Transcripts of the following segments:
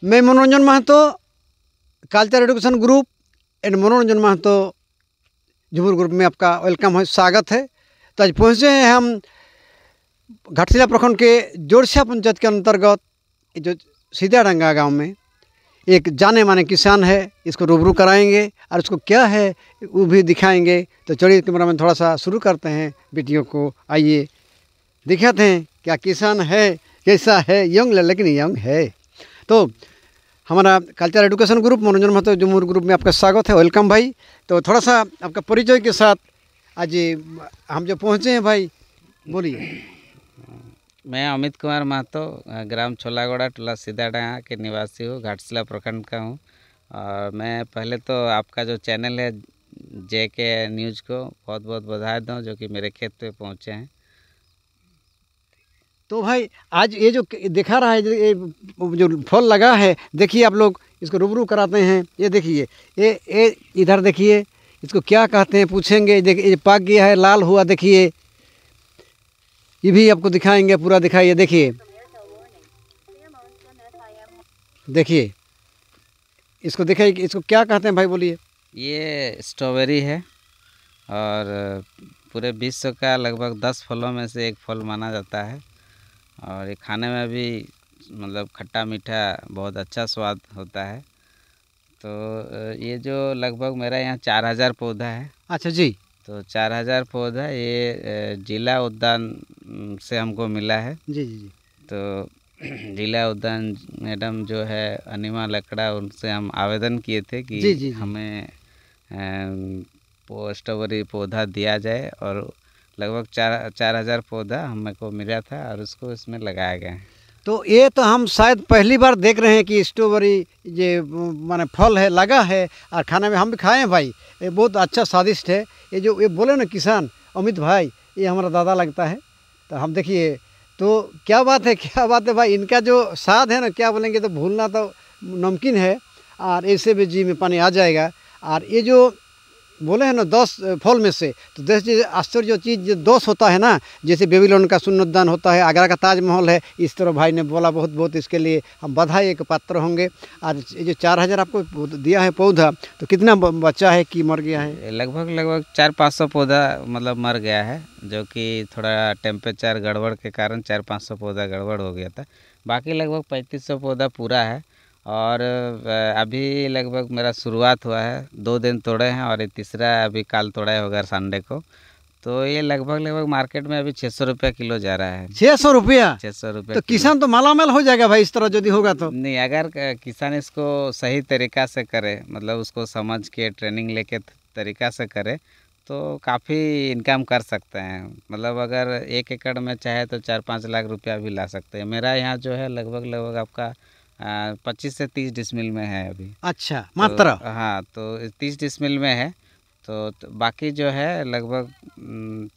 मैं Manoranjan Mahato, culture education group and Manoranjan Mahato झुमर group में आपका वेलकम है, स्वागत है। तो आज पहुँचे हैं हम घाटशिला प्रखंड के जोड़सिया पंचायत के अंतर्गत जो सीधाडंगा गांव में एक जाने माने किसान है, इसको रूबरू कराएंगे और उसको क्या है वो भी दिखाएंगे। तो चलिए कैमरा में थोड़ा सा शुरू करते हैं वीडियो को, आइए दिखाते हैं क्या किसान है, कैसा है, यंग लेकिन यंग है। तो हमारा कल्चर एजुकेशन ग्रुप मनोरंजन महतो झुमर ग्रुप में आपका स्वागत है, वेलकम भाई। तो थोड़ा सा आपका परिचय के साथ आज हम जो पहुँचे हैं भाई, बोलिए। मैं अमित कुमार महतो, ग्राम छोलागोड़ा, टोला सीधाडंगा के निवासी हूँ, घाटशिला प्रखंड का हूँ। और मैं पहले तो आपका जो चैनल है JK न्यूज़ को बहुत बहुत बधाई दूँ, जो कि मेरे खेत पे पहुँचे हैं। तो भाई आज ये जो दिखा रहा है, ये जो फल लगा है, देखिए आप लोग इसको रूबरू कराते हैं। ये देखिए, ये इधर देखिए, इसको क्या कहते हैं पूछेंगे। देखिए ये पक गया है, लाल हुआ, देखिए ये भी आपको दिखाएंगे, पूरा दिखाइए। देखिए देखिए इसको दिखाइए, इसको क्या कहते हैं भाई, बोलिए। ये स्ट्रॉबेरी है और पूरे विश्व का लगभग 10 फलों में से एक फल माना जाता है। और ये खाने में भी मतलब खट्टा मीठा बहुत अच्छा स्वाद होता है। तो ये जो लगभग मेरा यहाँ 4000 पौधा है। अच्छा जी। तो 4000 पौधा ये जिला उद्यान से हमको मिला है। जी जी जी। तो जिला उद्यान मैडम जो है अनिमा लकड़ा, उनसे हम आवेदन किए थे कि जी जी जी। हमें स्ट्रॉबेरी पौधा दिया जाए, और लगभग 4000 पौधा हमको मिला था और उसको इसमें लगाया गया है। तो ये तो हम शायद पहली बार देख रहे हैं कि स्ट्रॉबेरी ये माने फल है, लगा है, और खाने में हम भी खाए हैं भाई, ये बहुत अच्छा स्वादिष्ट है। ये जो ये बोले ना किसान अमित भाई, ये हमारा दादा लगता है। तो हम देखिए, तो क्या बात है, क्या बात है भाई, इनका जो स्वाद है ना, क्या बोलेंगे, तो भूलना तो नमकीन है, और ऐसे भी जी में पानी आ जाएगा। और ये जो बोले हैं ना 10 फल में से, तो 10 चीज़ आश्चर्य चीज़ जो 10 होता है ना, जैसे बेबीलोन का सुन्नतदान होता है, आगरा का ताजमहल है, इस तरह भाई ने बोला। बहुत बहुत इसके लिए हम बधाई के पात्र होंगे। और ये जो 4000 आपको दिया है पौधा, तो कितना बचा है कि मर गया है? लगभग 400-500 पौधा मतलब मर गया है, जो कि थोड़ा टेम्परेचर गड़बड़ के कारण 400-500 पौधा गड़बड़ हो गया था। बाकी लगभग 3500 पौधा पूरा है। और अभी लगभग मेरा शुरुआत हुआ है, 2 दिन तोड़े हैं और ये तीसरा अभी काल तोड़ा होगा संडे को। तो ये लगभग मार्केट में अभी 600 रुपया किलो जा रहा है। 600 रुपया? 600 रुपया। तो किसान तो मालामाल हो जाएगा भाई इस तरह यदि होगा तो। नहीं, अगर किसान इसको सही तरीका से करे, मतलब उसको समझ के ट्रेनिंग लेके तरीका से करे, तो काफ़ी इनकम कर सकते हैं। मतलब अगर 1 एकड़ में चाहे तो 4-5 लाख रुपया भी ला सकते हैं। मेरा यहाँ जो है लगभग आपका 25 से 30 डिसमिल में है अभी। अच्छा, मात्र? तो हाँ, तो 30 डिसमिल में है। तो बाकी जो है लगभग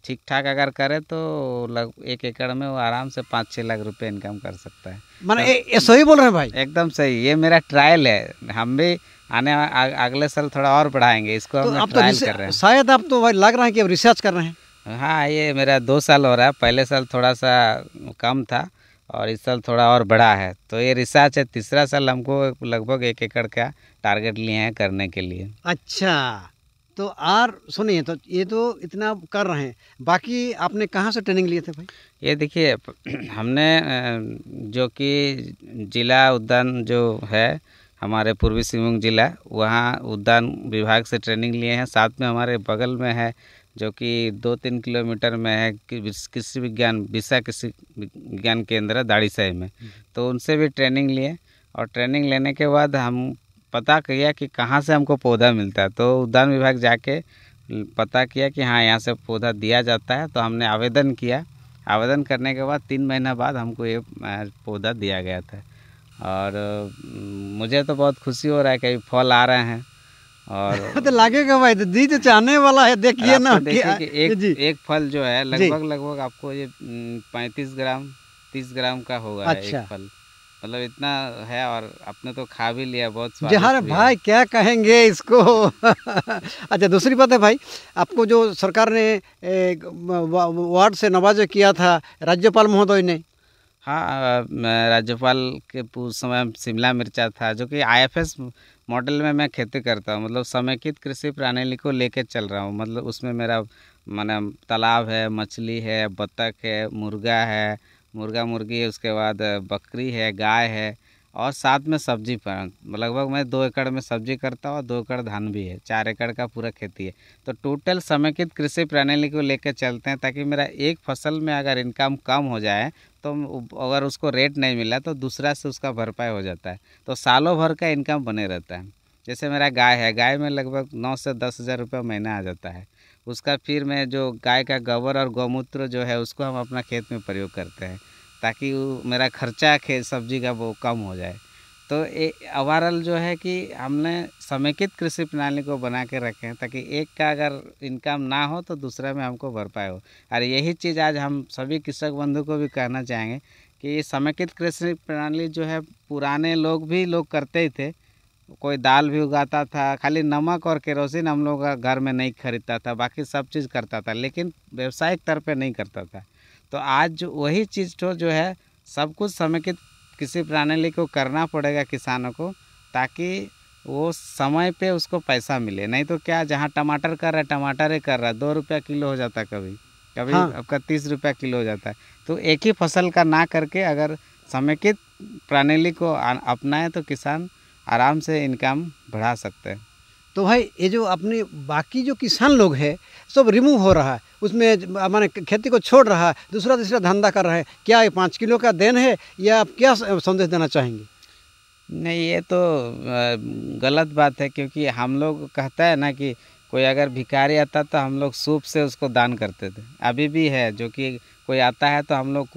ठीक ठाक अगर करे तो 1 एकड़ में वो आराम से 5-6 लाख रुपए इनकम कर सकता है। माने ये सही बोल रहे हैं भाई? एकदम सही। ये मेरा ट्रायल है, हम भी अगले साल थोड़ा और बढ़ाएंगे इसको। तो हम ट्रायल कर रहे हैं। शायद आप तो भाई लग रहा है कि अब रिसर्च कर रहे हैं। हाँ, ये मेरा 2 साल हो रहा है। पहले साल थोड़ा सा कम था और इस साल थोड़ा और बड़ा है, तो ये रिसर्च है। तीसरा साल हमको लगभग 1 एकड़ का टारगेट लिए हैं करने के लिए। अच्छा, तो और सुनिए, तो ये तो इतना कर रहे हैं, बाकी आपने कहाँ से ट्रेनिंग लिए थे भाई? ये देखिए, हमने जो कि जिला उद्यान जो है हमारे पूर्वी सिंहभूम जिला, वहाँ उद्यान विभाग से ट्रेनिंग लिए हैं। साथ में हमारे बगल में है जो कि 2-3 किलोमीटर में है कृषि विज्ञान केंद्र दाड़ीसाई में, तो उनसे भी ट्रेनिंग लिए। और ट्रेनिंग लेने के बाद हम पता किया कि कहाँ से हमको पौधा मिलता है, तो उद्यान विभाग जाके पता किया कि हाँ, यहाँ से पौधा दिया जाता है। तो हमने आवेदन किया। आवेदन करने के बाद 3 महीना बाद हमको ये पौधा दिया गया था। और मुझे तो बहुत खुशी हो रहा है कि फल आ रहे हैं। और तो लागेगा भाई, तो दी तो चाहने वाला है, देखिए ना। देखिए कि एक फल जो है लगभग आपको ये 35 ग्राम 30 ग्राम का होगा। अच्छा। एक फल मतलब इतना है, और आपने तो खा भी लिया, बहुत स्वादिष्ट जहाँ भाई क्या कहेंगे इसको। अच्छा, दूसरी बात है भाई, आपको जो सरकार ने वार्ड से नवाजा किया था राज्यपाल महोदय ने, हाँ, मैं राज्यपाल के उस समय शिमला मिर्चा था, जो कि आईएफएस मॉडल में मैं खेती करता हूँ। मतलब समेकित कृषि प्रणाली को लेके चल रहा हूँ। मतलब उसमें मेरा माने तालाब है, मछली है, बत्तख है, मुर्गा है, मुर्गा मुर्गी है, उसके बाद बकरी है, गाय है, और साथ में सब्जी पर लगभग मैं 2 एकड़ में सब्जी करता हूँ और 2 एकड़ धान भी है। 4 एकड़ का पूरा खेती है। तो टोटल समेकित कृषि प्रणाली को लेकर चलते हैं, ताकि मेरा एक फसल में अगर इनकम कम हो जाए तो अगर उसको रेट नहीं मिला तो दूसरा से उसका भरपाई हो जाता है, तो सालों भर का इनकम बने रहता है। जैसे मेरा गाय है, गाय में लगभग 9 से 10 हज़ार रुपये महीना आ जाता है। उसका फिर मैं जो गाय का गोबर और गौमूत्र जो है उसको हम अपना खेत में प्रयोग करते हैं, ताकि वो मेरा खर्चा खेत सब्जी का वो कम हो जाए। तो ओवरऑल जो है कि हमने समेकित कृषि प्रणाली को बना के रखे हैं, ताकि एक का अगर इनकम ना हो तो दूसरे में हमको भरपाई हो। और यही चीज़ आज हम सभी कृषक बंधु को भी कहना चाहेंगे कि ये समेकित कृषि प्रणाली जो है पुराने लोग करते ही थे। कोई दाल भी उगाता था, खाली नमक और केरोसिन हम लोग घर में नहीं खरीदता था, बाकी सब चीज़ करता था, लेकिन व्यवसायिक तौर पे नहीं करता था। तो आज वही चीज़ तो जो है सब कुछ समेकित कृषि प्रणाली को करना पड़ेगा किसानों को, ताकि वो समय पे उसको पैसा मिले। नहीं तो क्या, जहाँ टमाटर कर रहा है टमाटर ही कर रहा है, 2 रुपया किलो हो जाता है, कभी कभी हाँ। आपका 30 रुपया किलो हो जाता है। तो एक ही फसल का ना करके अगर समेकित प्रणाली को अपनाएं तो किसान आराम से इनकम बढ़ा सकते हैं। तो भाई ये जो अपने बाकी जो किसान लोग हैं सब रिमूव हो रहा है, उसमें माने खेती को छोड़ रहा है, दूसरा तीसरा धंधा कर रहा है। क्या ये 5 किलो का देन है, या आप क्या संदेश देना चाहेंगे? नहीं, ये तो गलत बात है, क्योंकि हम लोग कहता है ना कि कोई अगर भिखारी आता तो हम लोग सूप से उसको दान करते थे। अभी भी है, जो कि कोई आता है तो हम लोग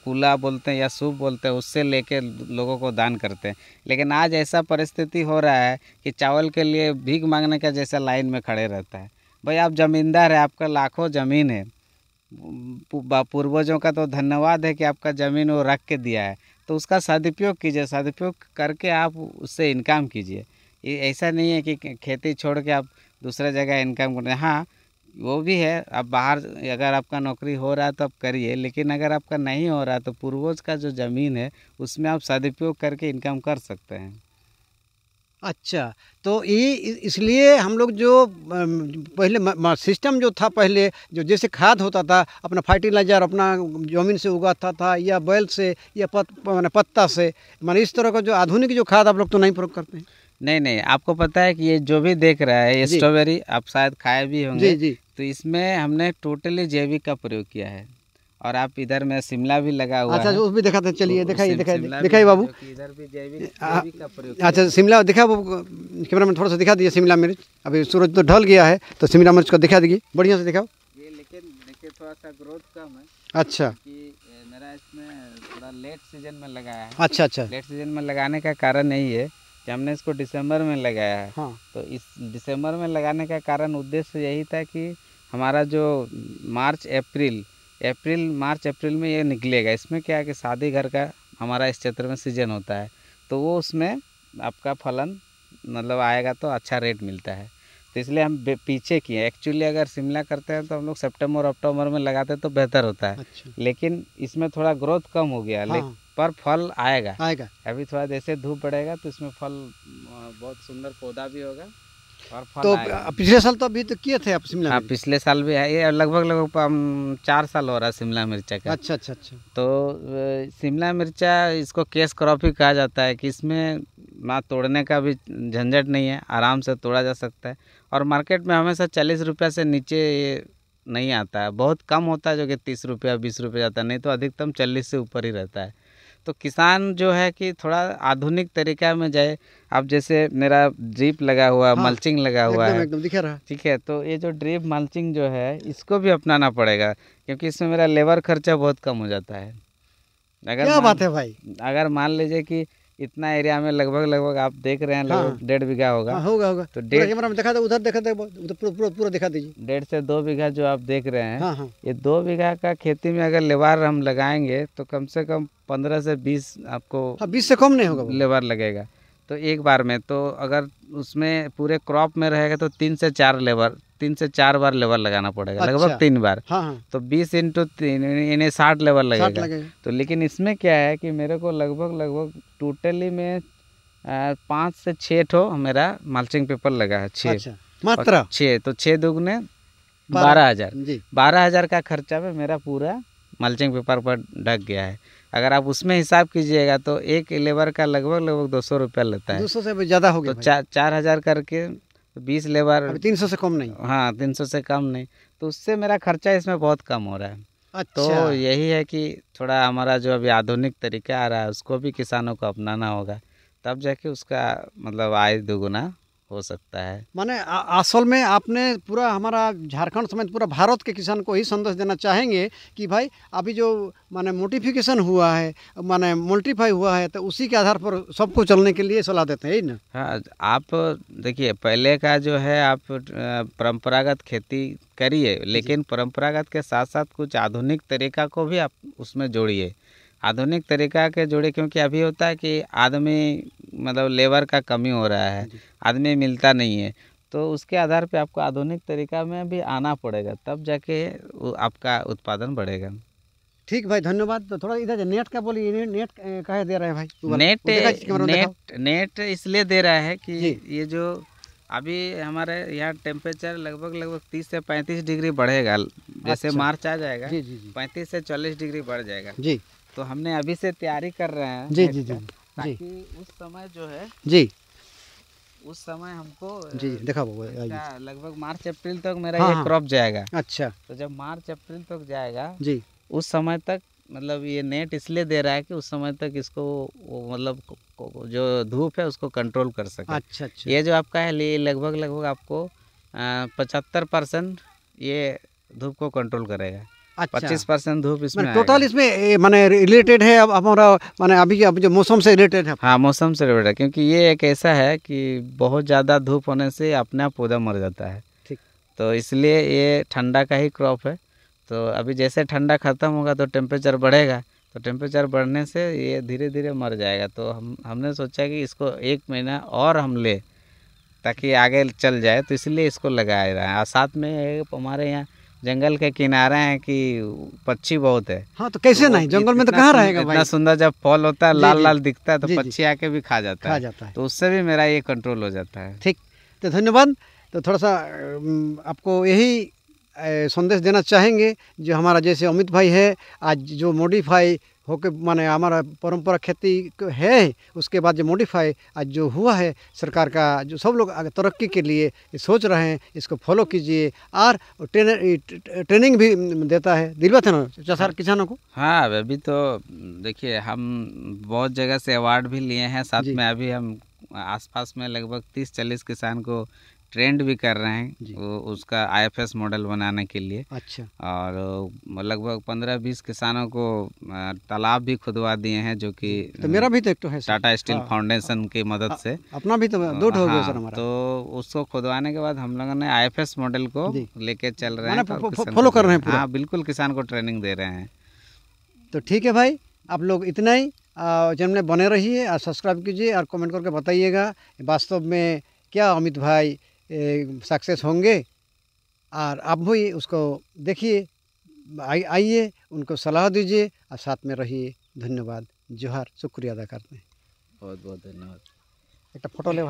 कूला बोलते हैं या सूप बोलते हैं, उससे लेके लोगों को दान करते हैं। लेकिन आज ऐसा परिस्थिति हो रहा है कि चावल के लिए भीख मांगने का जैसा लाइन में खड़े रहता है। भाई आप ज़मींदार है, आपका लाखों ज़मीन है, पूर्वजों का तो धन्यवाद है कि आपका ज़मीन वो रख के दिया है, तो उसका सदुपयोग कीजिए, सदुपयोग करके आप उससे इनकम कीजिए। ये ऐसा नहीं है कि खेती छोड़ के आप दूसरा जगह इनकम करें। हाँ, वो भी है, अब बाहर अगर आपका नौकरी हो रहा है तो आप करिए, लेकिन अगर आपका नहीं हो रहा तो पूर्वज का जो ज़मीन है उसमें आप सदुपयोग करके इनकम कर सकते हैं। अच्छा, तो ये इसलिए हम लोग जो पहले सिस्टम जो था, पहले जो जैसे खाद होता था, अपना फर्टिलाइजर अपना ज़मीन से उगाता था, या बैल से, या माने पत्ता से, माने इस तरह का जो आधुनिक जो खाद आप लोग तो नहीं प्रयोग करते हैं? नहीं, आपको पता है कि ये जो भी देख रहा है, ये जी। स्ट्रॉबेरी आप शायद खाए भी होंगे। जी जी। तो इसमें हमने टोटली जैविक का प्रयोग किया है। और आप इधर में शिमला भी लगा हुआ अच्छा, है। जो भी दिखाते हैं, चलिए दिखाइए शिमला भी दिखाइए है, बाबू। जो कि इधर भी जैविक का प्रयोग किया अच्छा, है। शिमला दिखा वो, कैमरा में थोड़ा सा दिखा दीजिए शिमला मिर्च। अभी सूरज तो ढल गया है, तो शिमला मिर्च को दिखा दीजिए, बढ़िया से दिखाओ। ये लेकिन देखिए थोड़ा सा ग्रोथ कम है, अच्छा कि मेरा इसमें थोड़ा लेट सीजन में लगाया है। अच्छा। अच्छा। लेट सीजन में लगाने का कारण यही है कि हमने इसको दिसंबर में लगाया है। हाँ। तो इस दिसंबर में लगाने का कारण उद्देश्य यही था कि हमारा जो मार्च अप्रैल में ये निकलेगा। इसमें क्या है कि शादी घर का हमारा इस क्षेत्र में सीजन होता है, तो वो उसमें आपका फलन मतलब आएगा तो अच्छा रेट मिलता है। तो इसलिए हम पीछे किए। एक्चुअली अगर शिमला करते हैं तो हम लोग सितंबर अक्टूबर में लगाते तो बेहतर होता है। अच्छा। लेकिन इसमें थोड़ा ग्रोथ कम हो गया। हाँ। पर फल आएगा। आएगा। अभी थोड़ा जैसे धूप बढ़ेगा तो इसमें फल बहुत सुंदर पौधा भी होगा और फल तो आएगा। पिछले साल तो अभी तो किए थे आप शिमला हाँ, मिर्च? पिछले साल भी है। ये लगभग 4 साल हो रहा है शिमला मिर्चा का। अच्छा अच्छा अच्छा। तो शिमला मिर्चा इसको केस क्रॉप ही कहा जाता है, कि इसमें ना तोड़ने का भी झंझट नहीं है, आराम से तोड़ा जा सकता है। और मार्केट में हमेशा 40 रुपये से नीचे ये नहीं आता है, बहुत कम होता है जो कि 30 रुपया 20 रुपये जाता है, नहीं तो अधिकतम 40 से ऊपर ही रहता है। तो किसान जो है कि थोड़ा आधुनिक तरीका में जाए। अब जैसे मेरा ड्रिप लगा हुआ, हाँ, मल्चिंग लगा हुआ एकदम है, एकदम दिखा रहा है। ठीक है। तो ये जो ड्रिप मल्चिंग जो है इसको भी अपनाना पड़ेगा, क्योंकि इसमें मेरा लेबर खर्चा बहुत कम हो जाता है। क्या बात है भाई। अगर मान लीजिए कि इतना एरिया में लगभग आप देख रहे हैं, हाँ। लगभग 1.5 बीघा होगा। हाँ, होगा। तो पूरा कैमरा में दिखा दो, उधर दिखा दो, उधर पूरा दिखा दीजिए। 1.5 से 2 बीघा जो आप देख रहे हैं, हाँ हाँ। ये 2 बीघा का खेती में अगर लेबर हम लगाएंगे तो कम से कम 15 से 20 आपको हाँ, 20 से कम नहीं होगा वो। लेबर लगेगा। तो एक बार में, तो अगर उसमें पूरे क्रॉप में रहेगा तो 3 से 4 बार लेबर लगाना पड़ेगा। अच्छा। लगभग 3 बार। हाँ हाँ, तो 20 × 3 यानी 60 लेबर 60 लगेगा। लगेगा। तो लेकिन इसमें क्या है कि मेरे को लगभग टोटली में 5 से 6 ठो मेरा मल्चिंग पेपर लगा है। 6 अच्छा, मात्रा 6 तो 6 दुगने 12,000 12,000। जी। 12,000 का खर्चा में मेरा पूरा मल्चिंग पेपर पर ढक गया है। अगर आप उसमें हिसाब कीजिएगा तो एक लेबर का लगभग 200 रुपया लेता है। 200 से भी ज़्यादा हो गया तो भाई। 4,000 करके 20 लेबर, अभी 300 से कम नहीं। हाँ 300 से कम नहीं। तो उससे मेरा खर्चा इसमें बहुत कम हो रहा है। अच्छा, तो यही है कि थोड़ा हमारा जो अभी आधुनिक तरीका आ रहा है उसको भी किसानों को अपनाना होगा, तब जाके उसका मतलब आय दोगुना हो सकता है। माने असल में आपने पूरा हमारा झारखंड समेत पूरा भारत के किसान को ही संदेश देना चाहेंगे कि भाई अभी जो माने मोडिफिकेशन हुआ है, माने मल्टीफाई हुआ है, तो उसी के आधार पर सबको चलने के लिए सलाह देते हैं, यही ना? हाँ, आप देखिए पहले का जो है आप परंपरागत खेती करिए, लेकिन परंपरागत के साथ साथ कुछ आधुनिक तरीका को भी आप उसमें जोड़िए। आधुनिक तरीका के जोड़े, क्योंकि अभी होता है कि आदमी मतलब लेबर का कमी हो रहा है, आदमी मिलता नहीं है। तो उसके आधार पे आपको आधुनिक तरीका में भी आना पड़ेगा, तब जाके आपका उत्पादन बढ़ेगा। ठीक भाई, धन्यवाद। तो थोड़ा इधर नेट का बोलिए, नेट कहे दे रहे हैं भाई? नेट इसलिए दे रहा है कि जी। ये जो अभी हमारे यहाँ टेम्परेचर लगभग 30 से 35 डिग्री बढ़ेगा। जैसे अच्छा। मार्च आ जाएगा, जी जी जी 35 से 40 डिग्री बढ़ जाएगा। जी तो हमने अभी से तैयारी कर रहे हैं जी नेट जी जी का, जी ताकि उस समय जो है जी उस समय हमको जी देखा वो इसका लगभग मार्च अप्रैल तक मेरा हाँ, ये हाँ। क्रॉप जाएगा। अच्छा तो जब मार्च अप्रैल तक जाएगा जी उस समय तक, मतलब ये नेट इसलिए दे रहा है कि उस समय तक इसको मतलब जो धूप है उसको कंट्रोल कर सके। अच्छा अच्छा ये जो आपका है ये लगभग आपको 75% ये धूप को कंट्रोल करेगा। अच्छा 25% धूप इसमें मैंने टोटल आएगा। इसमें माने रिलेटेड है अब हमारा, माने अभी अब जो मौसम से रिलेटेड है। हाँ, मौसम से रिलेटेड है, क्योंकि ये एक ऐसा है कि बहुत ज़्यादा धूप होने से अपने आप पौधा मर जाता है। ठीक। तो इसलिए ये ठंडा का ही क्रॉप है। तो अभी जैसे ठंडा ख़त्म होगा तो टेम्परेचर बढ़ेगा, तो टेम्परेचर बढ़ने से ये धीरे धीरे मर जाएगा। तो हमने सोचा कि इसको 1 महीना और हम ले ताकि आगे चल जाए, तो इसलिए इसको लगाया रहा है। और साथ में हमारे यहाँ जंगल के किनारे हैं कि पक्षी बहुत है। हाँ, तो कैसे तो नहीं, जंगल में तो इतना कहाँ रहेगा भाई? इतना सुंदर जब फल होता है जी, लाल जी। लाल दिखता है तो जी, जी। पक्षी आके भी खा जाता खा है। जाता है। तो उससे भी मेरा ये कंट्रोल हो जाता है। ठीक, तो धन्यवाद। तो थोड़ा सा आपको यही संदेश देना चाहेंगे, जो हमारा जैसे अमित भाई है, आज जो मॉडिफाई होके माने हमारा परंपरा खेती है, उसके बाद जो मॉडिफाई आज जो हुआ है, सरकार का जो सब लोग तरक्की के लिए सोच रहे हैं, इसको फॉलो कीजिए। और ट्रेनिंग भी देता है, दिलवाते ना चार किसानों को। हाँ, अभी तो देखिए हम बहुत जगह से अवार्ड भी लिए हैं। साथ में अभी हम आसपास में लगभग 30-40 किसान को ट्रेंड भी कर रहे हैं वो उसका IFS मॉडल बनाने के लिए। अच्छा। और लगभग 15-20 किसानों को तालाब भी खुदवा दिए हैं, जो कि तो मेरा भी तो एक तो है टाटा स्टील फाउंडेशन की मदद से। अपना भी तो 2 हो गया सर हमारा। तो उसको खुदवाने के बाद हम लोगों ने IFS मॉडल को लेके चल रहे हैं, फॉलो कर रहे हैं पूरा। हाँ बिल्कुल, किसान को ट्रेनिंग दे रहे हैं। तो ठीक है भाई, आप लोग इतना ही चैनल में बने रहिए और सब्सक्राइब कीजिए और कमेंट करके बताइएगा वास्तव में क्या अमित भाई सक्सेस होंगे। और आप भी उसको देखिए, आइए, उनको सलाह दीजिए और साथ में रहिए। धन्यवाद, जोहार, शुक्रिया अदा करते हैं। बहुत बहुत धन्यवाद। एक फोटो ले भाई।